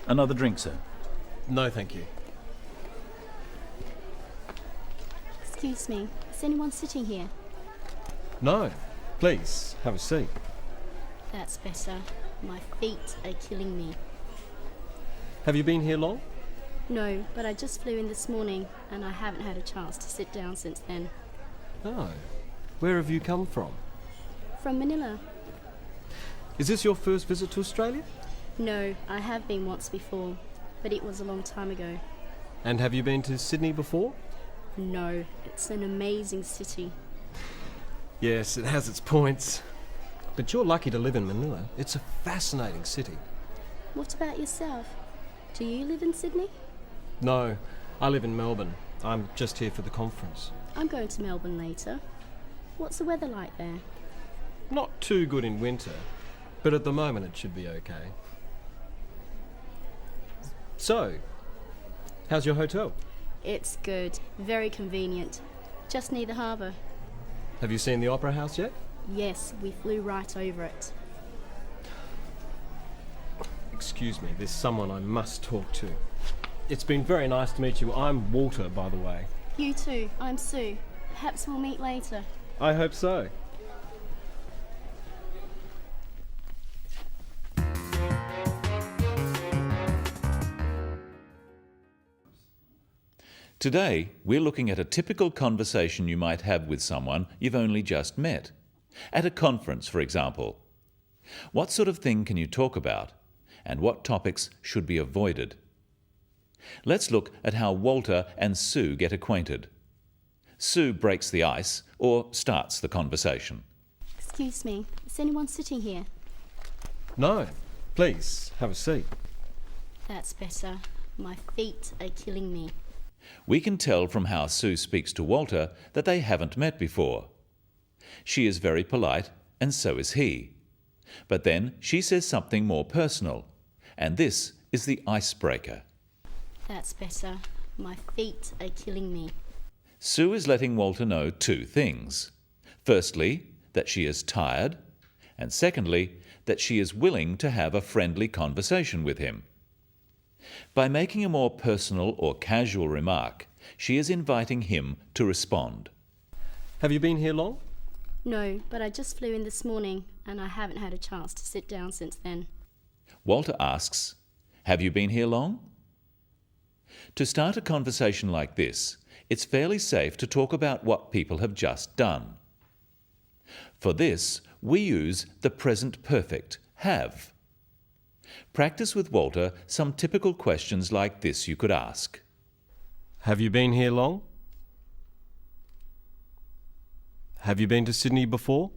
Another drink, sir? No, thank you. Excuse me, is anyone sitting here? No. Please, have a seat. That's better. My feet are killing me. Have you been here long? No, but I just flew in this morning and I haven't had a chance to sit down since then. Oh. Where have you come from? From Manila? Is this your first visit to Australia? No, I have been once before, but it was a long time ago. And have you been to Sydney before? No, it's an amazing city. Yes, it has its points. But you're lucky to live in Manila. It's a fascinating city. What about yourself? Do you live in Sydney? No, I live in Melbourne. I'm just here for the conference. I'm going to Melbourne later. What's the weather like there? Not too good in winter, but at the moment it should be okay. So, how's your hotel? It's good, very convenient. Just near the harbour. Have you seen the Opera House yet? Yes, we flew right over it. Excuse me, there's someone I must talk to. It's been very nice to meet you. I'm Walter, by the way. You too, I'm Sue. Perhaps we'll meet later. I hope so. Today, we're looking at a typical conversation you might have with someone you've only just met. At a conference, for example. What sort of thing can you talk about? And what topics should be avoided? Let's look at how Walter and Sue get acquainted. Sue breaks the ice or starts the conversation. Excuse me, is anyone sitting here? No. Please, have a seat. That's better. My feet are killing me. We can tell from how Sue speaks to Walter that they haven't met before. She is very polite, and so is he. But then she says something more personal, and this is the icebreaker. That's better. My feet are killing me. Sue is letting Walter know two things. Firstly, that she is tired, and secondly, that she is willing to have a friendly conversation with him. By making a more personal or casual remark, she is inviting him to respond. Have you been here long? No, but I just flew in this morning and I haven't had a chance to sit down since then. Walter asks, "Have you been here long?" To start a conversation like this, it's fairly safe to talk about what people have just done. For this, we use the present perfect, have. Practice with Walter some typical questions like this you could ask. Have you been here long? Have you been to Sydney before?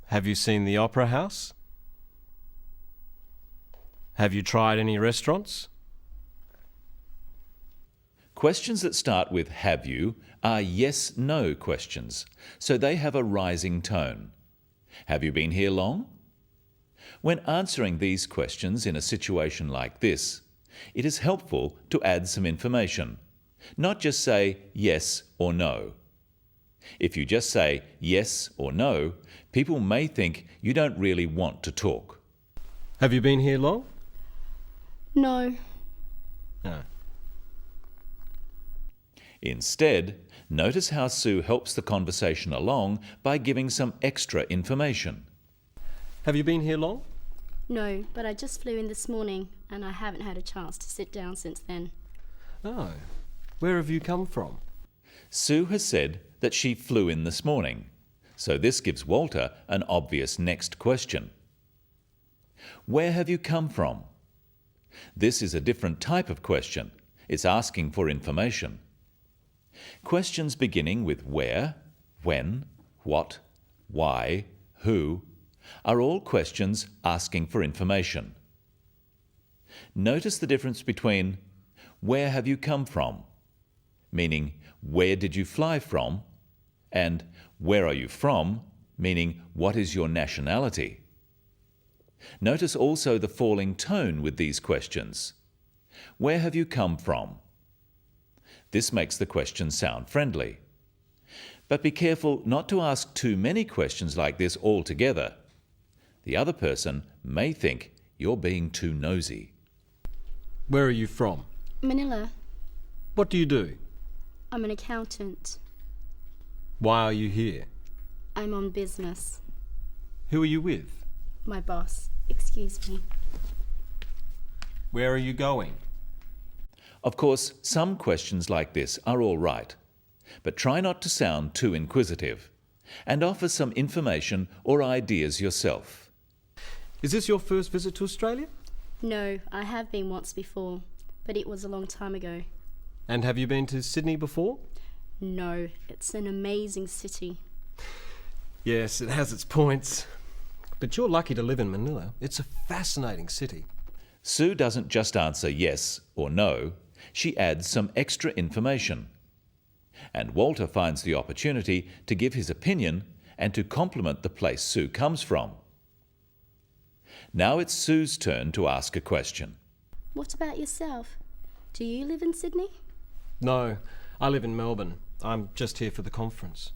Have you seen the Opera House? Have you tried any restaurants? Questions that start with "have you" are yes-no questions, so they have a rising tone. Have you been here long? When answering these questions in a situation like this, it is helpful to add some information, not just say yes or no. If you just say yes or no, people may think you don't really want to talk. Have you been here long? No. No. Instead, notice how Sue helps the conversation along by giving some extra information. Have you been here long? No, but I just flew in this morning and I haven't had a chance to sit down since then. Oh. Where have you come from? Sue has said that she flew in this morning, so this gives Walter an obvious next question. Where have you come from? This is a different type of question. It's asking for information. Questions beginning with where, when, what, why, who, are all questions asking for information. Notice the difference between where have you come from, meaning where did you fly from, and where are you from, meaning what is your nationality. Notice also the falling tone with these questions. Where have you come from? This makes the question sound friendly. But be careful not to ask too many questions like this altogether. The other person may think You're being too nosy. Where are you from? Manila. What do you do? I'm an accountant. Why are you here? I'm on business. Who are you with? My boss. Excuse me. Where are you going? Of course, some questions like this are all right, but try not to sound too inquisitive, and offer some information or ideas yourself. Is this your first visit to Australia? No, I have been once before, but it was a long time ago. And have you been to Sydney before? No, it's an amazing city. Yes, it has its points. But you're lucky to live in Manila. It's a fascinating city. Sue doesn't just answer yes or no, she adds some extra information. And Walter finds the opportunity to give his opinion and to compliment the place Sue comes from. Now it's Sue's turn to ask a question. What about yourself? Do you live in Sydney? No, I live in Melbourne. I'm just here for the conference.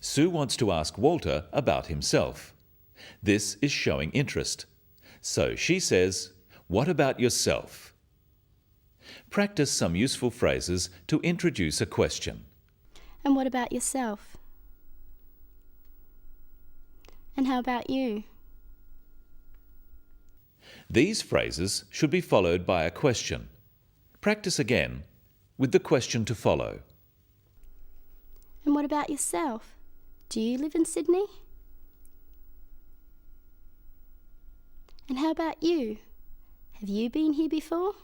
Sue wants to ask Walter about himself. This is showing interest. So she says, "What about yourself?" Practice some useful phrases to introduce a question. And what about yourself? And how about you? These phrases should be followed by a question. Practice again with the question to follow. And what about yourself? Do you live in Sydney? And how about you? Have you been here before?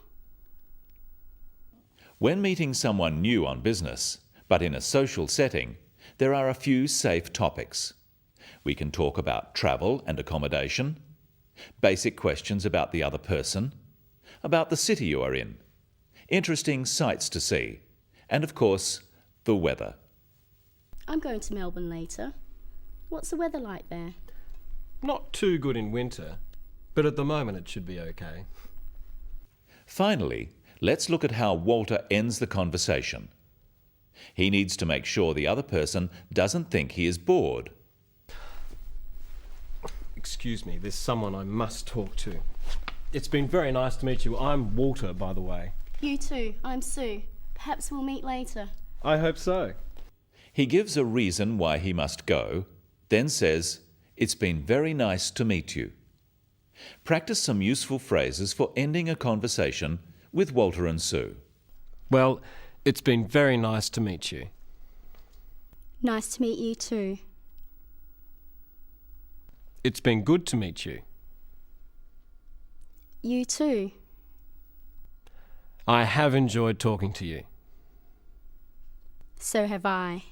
When meeting someone new on business, but in a social setting, there are a few safe topics. We can talk about travel and accommodation, basic questions about the other person, about the city you are in, interesting sights to see, and of course, the weather. I'm going to Melbourne later. What's the weather like there? Not too good in winter, but at the moment it should be okay. Finally, let's look at how Walter ends the conversation. He needs to make sure the other person doesn't think he is bored. Excuse me, there's someone I must talk to. It's been very nice to meet you. I'm Walter, by the way. You too. I'm Sue. Perhaps we'll meet later. I hope so. He gives a reason why he must go, then says, "It's been very nice to meet you." Practice some useful phrases for ending a conversation with Walter and Sue. Well, it's been very nice to meet you. Nice to meet you too. It's been good to meet you. You too. I have enjoyed talking to you. So have I.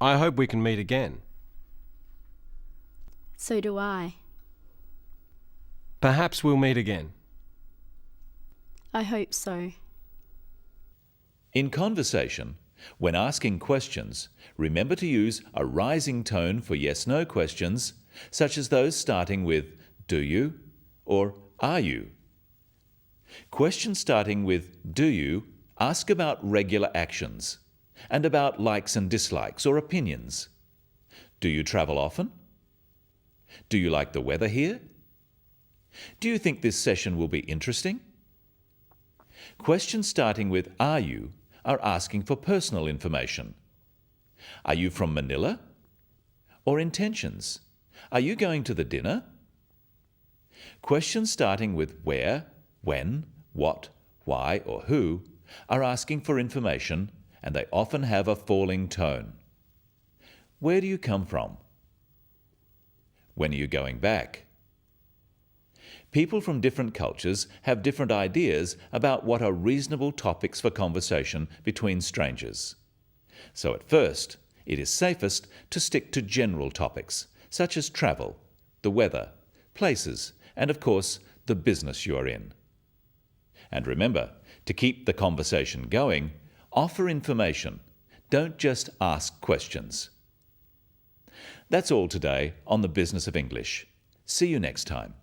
I hope we can meet again. So do I. Perhaps we'll meet again. I hope so. In conversation, when asking questions, remember to use a rising tone for yes-no questions, such as those starting with "Do you?" or "Are you?" Questions starting with "Do you?" ask about regular actions and about likes and dislikes or opinions. Do you travel often? Do you like the weather here? Do you think this session will be interesting? Questions starting with "Are you?" are asking for personal information. Are you from Manila? Or intentions? Are you going to the dinner? Questions starting with where, when, what, why, or who are asking for information, and they often have a falling tone. Where do you come from? When are you going back? People from different cultures have different ideas about what are reasonable topics for conversation between strangers. So at first, it is safest to stick to general topics, such as travel, the weather, places, and of course, the business you are in. And remember, to keep the conversation going, offer information. Don't just ask questions. That's all today on the Business of English. See you next time.